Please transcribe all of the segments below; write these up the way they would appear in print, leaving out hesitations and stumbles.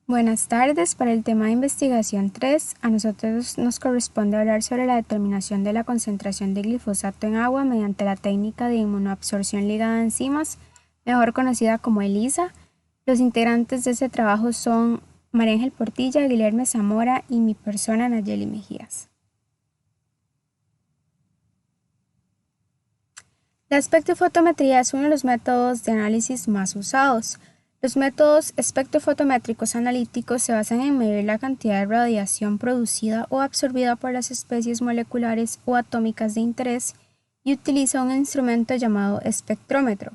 Buenas tardes. Para el tema de investigación 3, a nosotros nos corresponde hablar sobre la determinación de la concentración de glifosato en agua mediante la técnica de inmunoabsorción ligada a enzimas, mejor conocida como ELISA. Los integrantes de este trabajo son María Ángel Portilla, Guilherme Zamora y mi persona Nayeli Mejías. La espectrofotometría es uno de los métodos de análisis más usados. Los métodos espectrofotométricos analíticos se basan en medir la cantidad de radiación producida o absorbida por las especies moleculares o atómicas de interés y utiliza un instrumento llamado espectrómetro,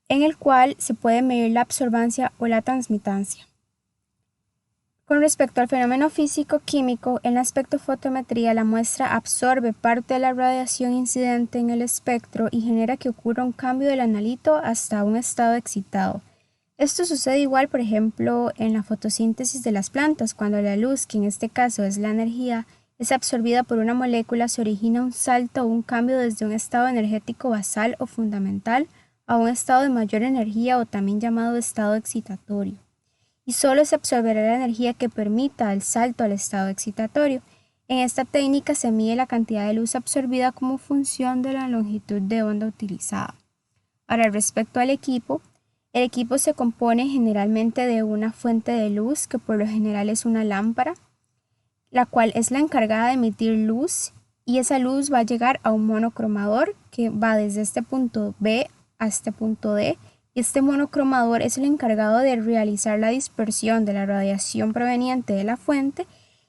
en el cual se puede medir la absorbancia o la transmitancia. Con respecto al fenómeno físico-químico, en la espectrofotometría la muestra absorbe parte de la radiación incidente en el espectro y genera que ocurra un cambio del analito hasta un estado excitado. Esto sucede igual, por ejemplo, en la fotosíntesis de las plantas, cuando la luz, que en este caso es la energía, es absorbida por una molécula, se origina un salto o un cambio desde un estado energético basal o fundamental a un estado de mayor energía o también llamado estado excitatorio, y solo se absorberá la energía que permita el salto al estado excitatorio. En esta técnica se mide la cantidad de luz absorbida como función de la longitud de onda utilizada. Ahora, respecto al equipo, el equipo se compone generalmente de una fuente de luz, que por lo general es una lámpara, la cual es la encargada de emitir luz, y esa luz va a llegar a un monocromador que va desde este punto B a este punto D. Este monocromador es el encargado de realizar la dispersión de la radiación proveniente de la fuente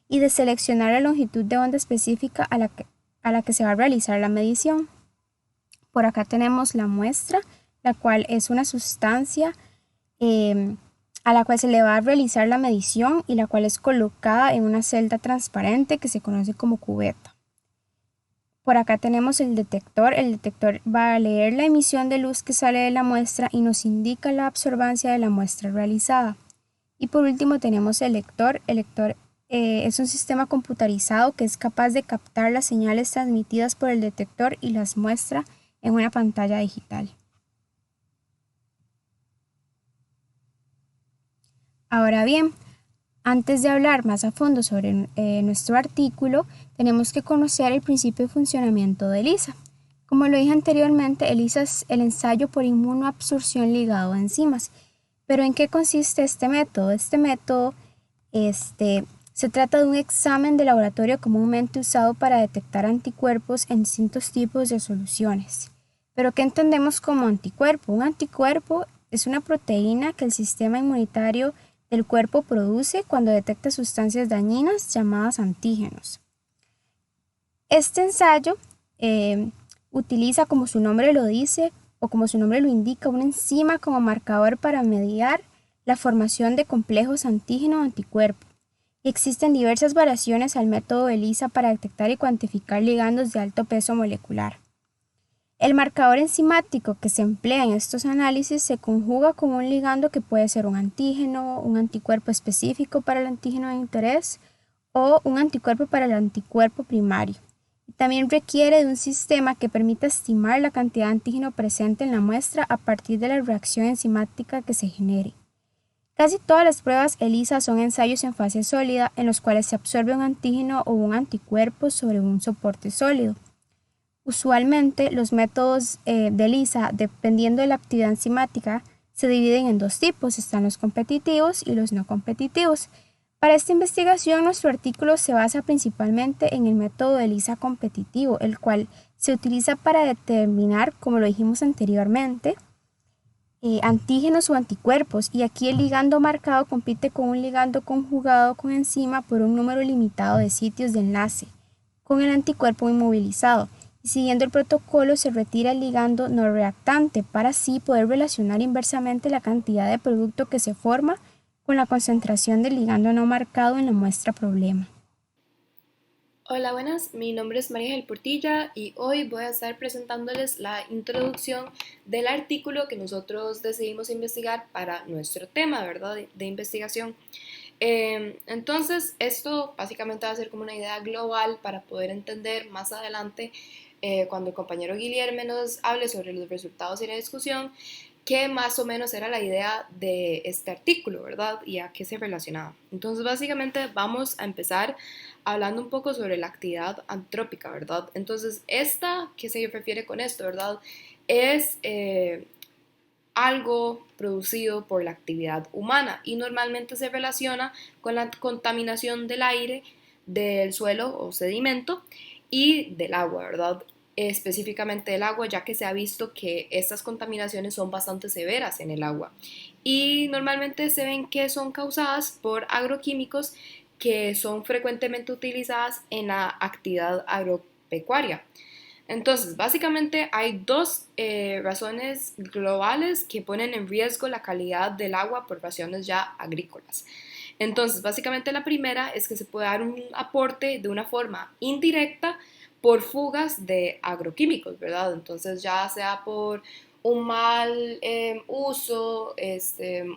y de seleccionar la longitud de onda específica a la que se va a realizar la medición. Por acá tenemos la muestra, la cual es una sustancia a la cual se le va a realizar la medición y la cual es colocada en una celda transparente que se conoce como cubeta. Por acá tenemos el detector va a leer la emisión de luz que sale de la muestra y nos indica la absorbancia de la muestra realizada. Y por último tenemos el lector es un sistema computarizado que es capaz de captar las señales transmitidas por el detector y las muestra en una pantalla digital. Ahora bien, antes de hablar más a fondo sobre nuestro artículo, tenemos que conocer el principio de funcionamiento de ELISA. Como lo dije anteriormente, ELISA es el ensayo por inmunoabsorción ligado a enzimas. ¿Pero en qué consiste este método? Este método se trata de un examen de laboratorio comúnmente usado para detectar anticuerpos en distintos tipos de soluciones. ¿Pero qué entendemos como anticuerpo? Un anticuerpo es una proteína que el sistema inmunitario del cuerpo produce cuando detecta sustancias dañinas llamadas antígenos. Este ensayo utiliza, como su nombre lo dice o como su nombre lo indica, una enzima como marcador para mediar la formación de complejos antígeno-anticuerpo. Existen diversas variaciones al método ELISA para detectar y cuantificar ligandos de alto peso molecular. El marcador enzimático que se emplea en estos análisis se conjuga con un ligando que puede ser un antígeno, un anticuerpo específico para el antígeno de interés o un anticuerpo para el anticuerpo primario. También requiere de un sistema que permita estimar la cantidad de antígeno presente en la muestra a partir de la reacción enzimática que se genere. Casi todas las pruebas ELISA son ensayos en fase sólida en los cuales se absorbe un antígeno o un anticuerpo sobre un soporte sólido. Usualmente los métodos de ELISA, dependiendo de la actividad enzimática, se dividen en dos tipos: están los competitivos y los no competitivos. Para esta investigación, nuestro artículo se basa principalmente en el método de ELISA competitivo, el cual se utiliza para determinar, como lo dijimos anteriormente, antígenos o anticuerpos, y aquí el ligando marcado compite con un ligando conjugado con enzima por un número limitado de sitios de enlace, con el anticuerpo inmovilizado, y siguiendo el protocolo se retira el ligando no reactante para así poder relacionar inversamente la cantidad de producto que se forma con la concentración del ligando no marcado en la muestra problema. Hola, buenas, mi nombre es María Ángel Portilla y hoy voy a estar presentándoles la introducción del artículo que nosotros decidimos investigar para nuestro tema, ¿verdad?, de investigación. Entonces, esto básicamente va a ser como una idea global para poder entender más adelante, cuando el compañero Guillermo nos hable sobre los resultados y la discusión, qué más o menos era la idea de este artículo, ¿verdad? Y a qué se relacionaba. Entonces, básicamente vamos a empezar hablando un poco sobre la actividad antrópica, ¿verdad? Entonces, ¿qué se refiere con esto, verdad? Es algo producido por la actividad humana y normalmente se relaciona con la contaminación del aire, del suelo o sedimento y del agua, ¿verdad? Específicamente del agua, ya que se ha visto que estas contaminaciones son bastante severas en el agua y normalmente se ven que son causadas por agroquímicos que son frecuentemente utilizadas en la actividad agropecuaria. Entonces, básicamente hay dos razones globales que ponen en riesgo la calidad del agua por razones ya agrícolas. Entonces, básicamente la primera es que se puede dar un aporte de una forma indirecta por fugas de agroquímicos, ¿verdad? Entonces, ya sea por un mal uso,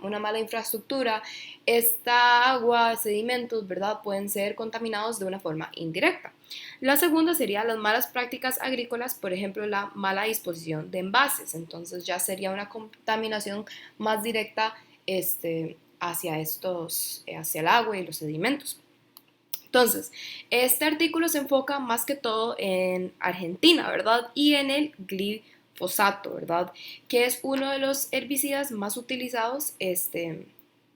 una mala infraestructura, esta agua, sedimentos, ¿verdad? Pueden ser contaminados de una forma indirecta. La segunda sería las malas prácticas agrícolas, por ejemplo, la mala disposición de envases. Entonces ya sería una contaminación más directa hacia el agua y los sedimentos. Entonces, este artículo se enfoca más que todo en Argentina, ¿verdad? Y en el glifosato, ¿verdad? Que es uno de los herbicidas más utilizados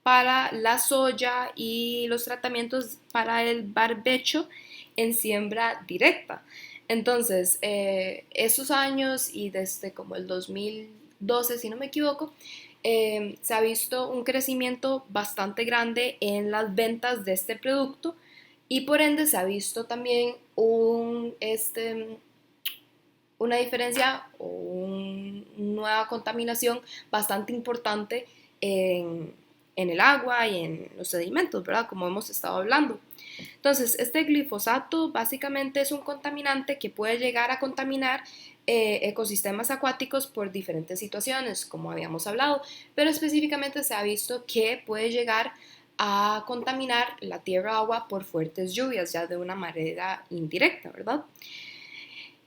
para la soya y los tratamientos para el barbecho en siembra directa. Entonces, esos años y desde como el 2012, si no me equivoco, se ha visto un crecimiento bastante grande en las ventas de este producto y por ende se ha visto también una diferencia o una nueva contaminación bastante importante en el agua y en los sedimentos, ¿verdad? Como hemos estado hablando. Entonces, este glifosato básicamente es un contaminante que puede llegar a contaminar ecosistemas acuáticos por diferentes situaciones, como habíamos hablado, pero específicamente se ha visto que puede llegar a contaminar la tierra-agua por fuertes lluvias, ya de una manera indirecta, ¿verdad?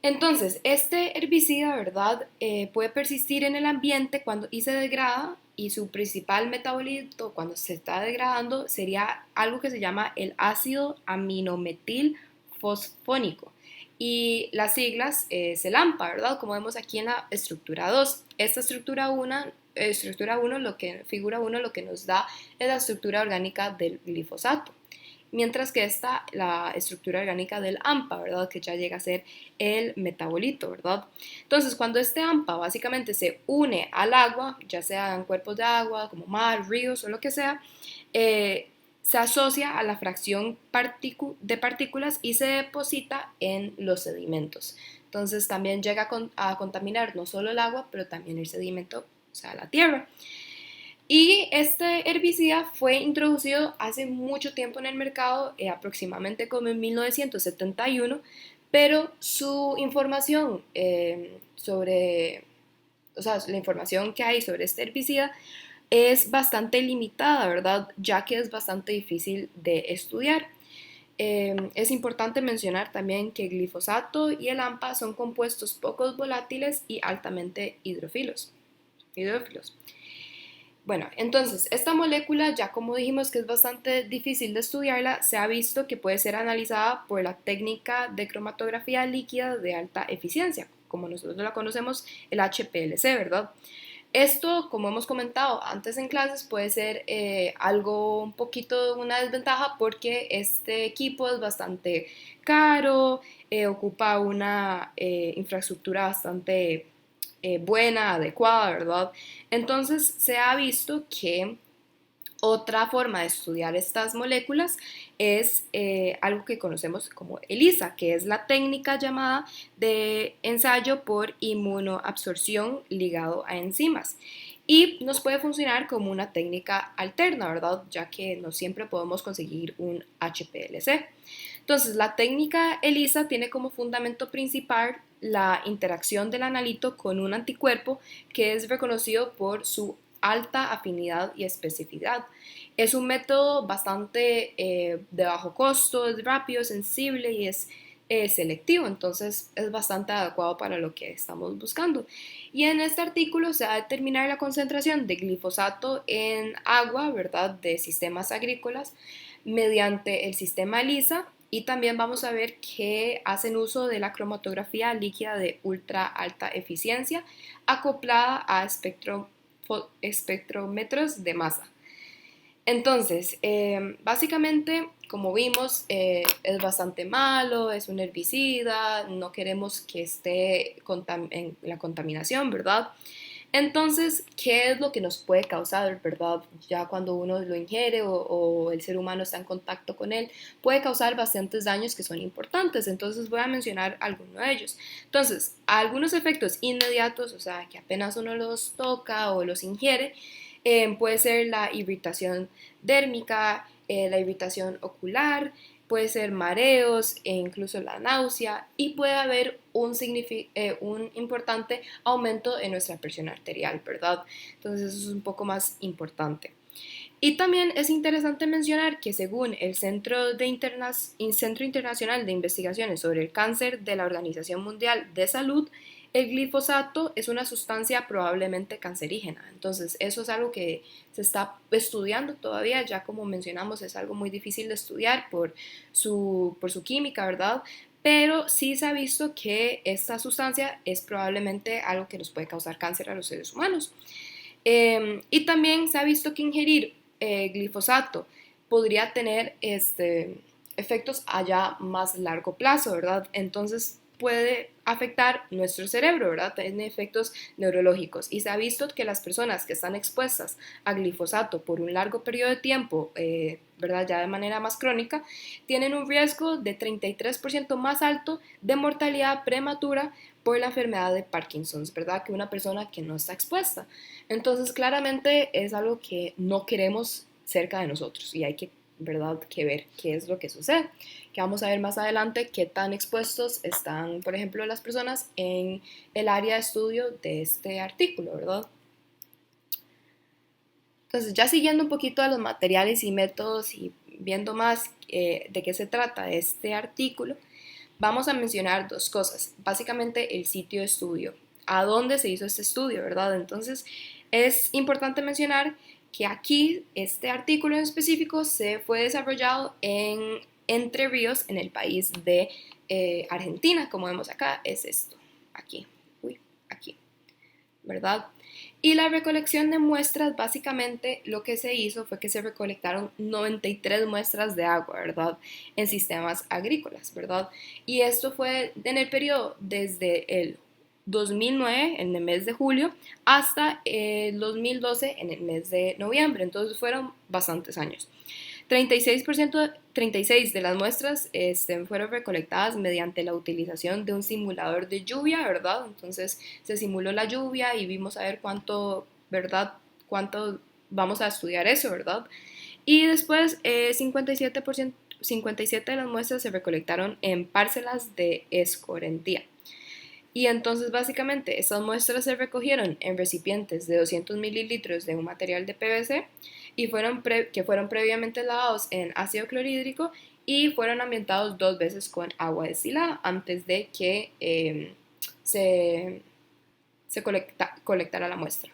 Entonces, este herbicida, ¿verdad? Puede persistir en el ambiente y se degrada y su principal metabolito cuando se está degradando sería algo que se llama el ácido aminometil fosfónico y las siglas es el AMPA, ¿verdad? Como vemos aquí en la estructura 2. Esta estructura 1 lo que figura 1 lo que nos da es la estructura orgánica del glifosato, mientras que la estructura orgánica del AMPA, ¿verdad? Que ya llega a ser el metabolito, ¿verdad? Entonces, cuando este AMPA básicamente se une al agua, ya sean cuerpos de agua, como mar, ríos o lo que sea, se asocia a la fracción de partículas y se deposita en los sedimentos. Entonces, también llega a contaminar no solo el agua, pero también el sedimento, o sea, la tierra. Y este herbicida fue introducido hace mucho tiempo en el mercado, aproximadamente como en 1971, pero su información o sea, la información que hay sobre este herbicida es bastante limitada, ¿verdad? Ya que es bastante difícil de estudiar. Es importante mencionar también que el glifosato y el AMPA son compuestos poco volátiles y altamente hidrófilos. Bueno, entonces, esta molécula, ya como dijimos que es bastante difícil de estudiarla, se ha visto que puede ser analizada por la técnica de cromatografía líquida de alta eficiencia, como nosotros la conocemos, el HPLC, ¿verdad? Esto, como hemos comentado antes en clases, puede ser algo un poquito una desventaja porque este equipo es bastante caro, ocupa una infraestructura bastante buena, adecuada, ¿verdad? Entonces se ha visto que otra forma de estudiar estas moléculas es algo que conocemos como ELISA, que es la técnica llamada de ensayo por inmunoabsorción ligado a enzimas. Y nos puede funcionar como una técnica alterna, ¿verdad? Ya que no siempre podemos conseguir un HPLC. Entonces, la técnica ELISA tiene como fundamento principal la interacción del analito con un anticuerpo que es reconocido por su alta afinidad y especificidad. Es un método bastante de bajo costo, es rápido, sensible y es selectivo, entonces es bastante adecuado para lo que estamos buscando. Y en este artículo se va a determinar la concentración de glifosato en agua, ¿verdad?, de sistemas agrícolas mediante el sistema ELISA, y también vamos a ver que hacen uso de la cromatografía líquida de ultra alta eficiencia acoplada a espectrómetros de masa. Entonces, básicamente, como vimos, es bastante malo, es un herbicida, no queremos que esté en la contaminación, ¿verdad? Entonces, ¿qué es lo que nos puede causar, verdad? Ya cuando uno lo ingiere o el ser humano está en contacto con él, puede causar bastantes daños que son importantes. Entonces, voy a mencionar algunos de ellos. Entonces, algunos efectos inmediatos, o sea, que apenas uno los toca o los ingiere, puede ser la irritación dérmica, la irritación ocular, puede ser mareos e incluso la náusea, y puede haber un importante aumento en nuestra presión arterial, ¿verdad? Entonces eso es un poco más importante. Y también es interesante mencionar que según el Centro Internacional de Investigaciones sobre el Cáncer de la Organización Mundial de Salud, el glifosato es una sustancia probablemente cancerígena. Entonces, eso es algo que se está estudiando todavía. Ya como mencionamos, es algo muy difícil de estudiar por su química, ¿verdad? Pero sí se ha visto que esta sustancia es probablemente algo que nos puede causar cáncer a los seres humanos. Y también se ha visto que ingerir glifosato podría tener efectos allá más largo plazo, ¿verdad? Entonces puede afectar nuestro cerebro, ¿verdad? Tiene efectos neurológicos, y se ha visto que las personas que están expuestas a glifosato por un largo periodo de tiempo, ¿verdad?, ya de manera más crónica, tienen un riesgo de 33% más alto de mortalidad prematura por la enfermedad de Parkinson, ¿verdad?, que una persona que no está expuesta. Entonces, claramente es algo que no queremos cerca de nosotros, y hay que, ¿verdad?, que ver qué es lo que sucede, que vamos a ver más adelante qué tan expuestos están, por ejemplo, las personas en el área de estudio de este artículo, ¿verdad? Entonces, ya siguiendo un poquito a los materiales y métodos y viendo más de qué se trata este artículo, vamos a mencionar dos cosas. Básicamente, el sitio de estudio, a dónde se hizo este estudio, ¿verdad? Entonces, es importante mencionar que aquí este artículo en específico se fue desarrollado en Entre Ríos, en el país de Argentina. Como vemos acá, es esto, aquí, aquí, ¿verdad? Y la recolección de muestras, básicamente lo que se hizo fue que se recolectaron 93 muestras de agua, ¿verdad?, en sistemas agrícolas, ¿verdad? Y esto fue en el periodo desde el 2009, en el mes de julio, hasta el 2012, en el mes de noviembre. Entonces fueron bastantes años. 36 de las muestras fueron recolectadas mediante la utilización de un simulador de lluvia, ¿verdad? Entonces se simuló la lluvia y vimos a ver cuánto, ¿verdad? Cuánto vamos a estudiar eso, ¿verdad? Y después 57 de las muestras se recolectaron en parcelas de escorrentía. Y entonces básicamente estas muestras se recogieron en recipientes de 200 mililitros de un material de PVC y que fueron previamente lavados en ácido clorhídrico y fueron ambientados 2 veces con agua destilada antes de que se colectara la muestra.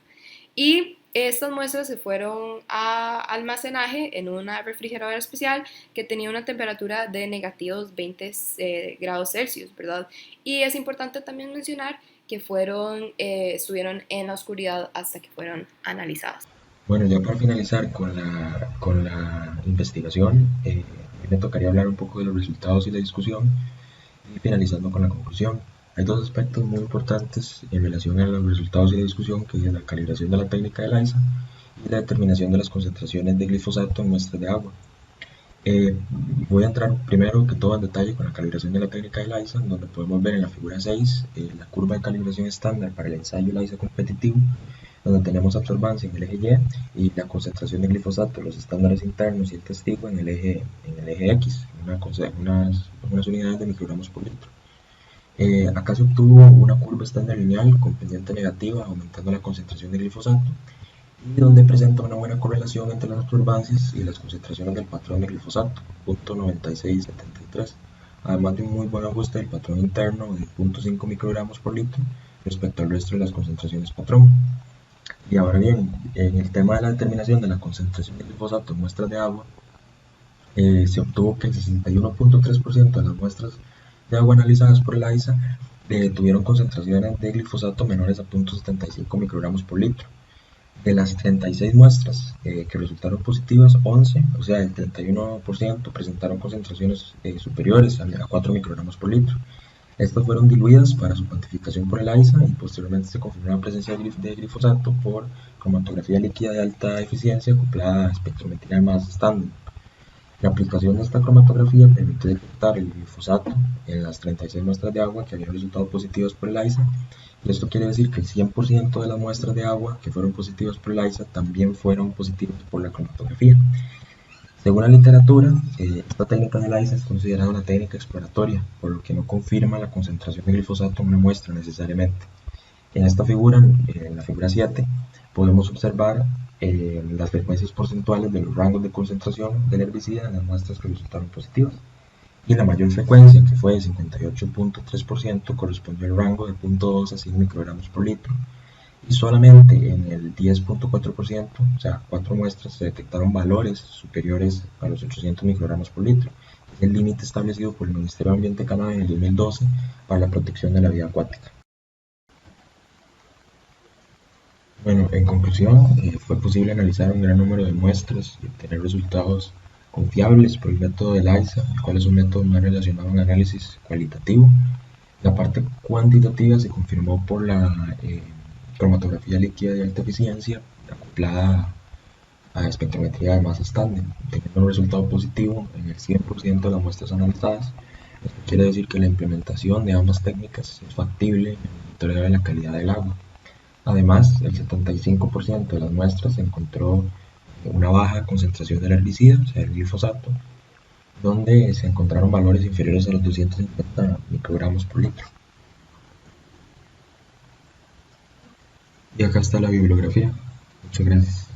Y estas muestras se fueron a almacenaje en una refrigeradora especial que tenía una temperatura de negativos 20 grados Celsius, ¿verdad? Y es importante también mencionar que estuvieron en la oscuridad hasta que fueron analizadas. Bueno, ya para finalizar con la investigación, me tocaría hablar un poco de los resultados y la discusión, y finalizando con la conclusión. Hay dos aspectos muy importantes en relación a los resultados y la discusión, que es la calibración de la técnica de ELISA y la determinación de las concentraciones de glifosato en muestras de agua. Voy a entrar primero que todo en detalle con la calibración de la técnica de ELISA, donde podemos ver en la figura 6 la curva de calibración estándar para el ensayo ELISA competitivo, donde tenemos absorbancia en el eje Y y la concentración de glifosato, los estándares internos y el testigo en el eje X, unas unidades de microgramos por litro. Acá se obtuvo una curva estándar lineal con pendiente negativa, aumentando la concentración de glifosato, y donde presenta una buena correlación entre las absorbancias y las concentraciones del patrón de glifosato, .9673, además de un muy buen ajuste del patrón interno de 0.5 microgramos por litro respecto al resto de las concentraciones patrón. Y ahora bien, en el tema de la determinación de la concentración de glifosato en muestras de agua, se obtuvo que el 61.3% de las muestras de agua analizadas por el ISA tuvieron concentraciones de glifosato menores a 0.75 microgramos por litro. De las 36 muestras que resultaron positivas, 11, o sea, el 31%, presentaron concentraciones superiores a 4 microgramos por litro. Estas fueron diluidas para su cuantificación por el ISA y posteriormente se confirmó la presencia de glifosato por cromatografía líquida de alta eficiencia acoplada a espectrometría de masa estándar. La aplicación de esta cromatografía permitió detectar el glifosato en las 36 muestras de agua que habían resultado positivas por el ISA, y esto quiere decir que el 100% de las muestras de agua que fueron positivas por el ISA también fueron positivas por la cromatografía. Según la literatura, esta técnica del ISA es considerada una técnica exploratoria, por lo que no confirma la concentración de glifosato en una muestra necesariamente. En esta figura, en la figura 7, podemos observar las frecuencias porcentuales de los rangos de concentración del herbicida en las muestras que resultaron positivas. Y la mayor frecuencia, que fue de 58.3%, correspondió al rango de 0.2 a 100 microgramos por litro. Y solamente en el 10.4%, o sea, 4 muestras, se detectaron valores superiores a los 800 microgramos por litro, el límite establecido por el Ministerio de Ambiente Canadá en el 2012 para la protección de la vida acuática. Bueno, en conclusión, fue posible analizar un gran número de muestras y obtener resultados confiables por el método del ISA, el cual es un método más relacionado a un análisis cualitativo. La parte cuantitativa se confirmó por la cromatografía líquida de alta eficiencia acoplada a espectrometría de masa estándar, teniendo un resultado positivo en el 100% de las muestras analizadas. Esto quiere decir que la implementación de ambas técnicas es factible en el monitoreo de la calidad del agua. Además, el 75% de las muestras encontró una baja concentración del herbicida, o sea, el glifosato, donde se encontraron valores inferiores a los 250 microgramos por litro. Y acá está la bibliografía. Muchas gracias.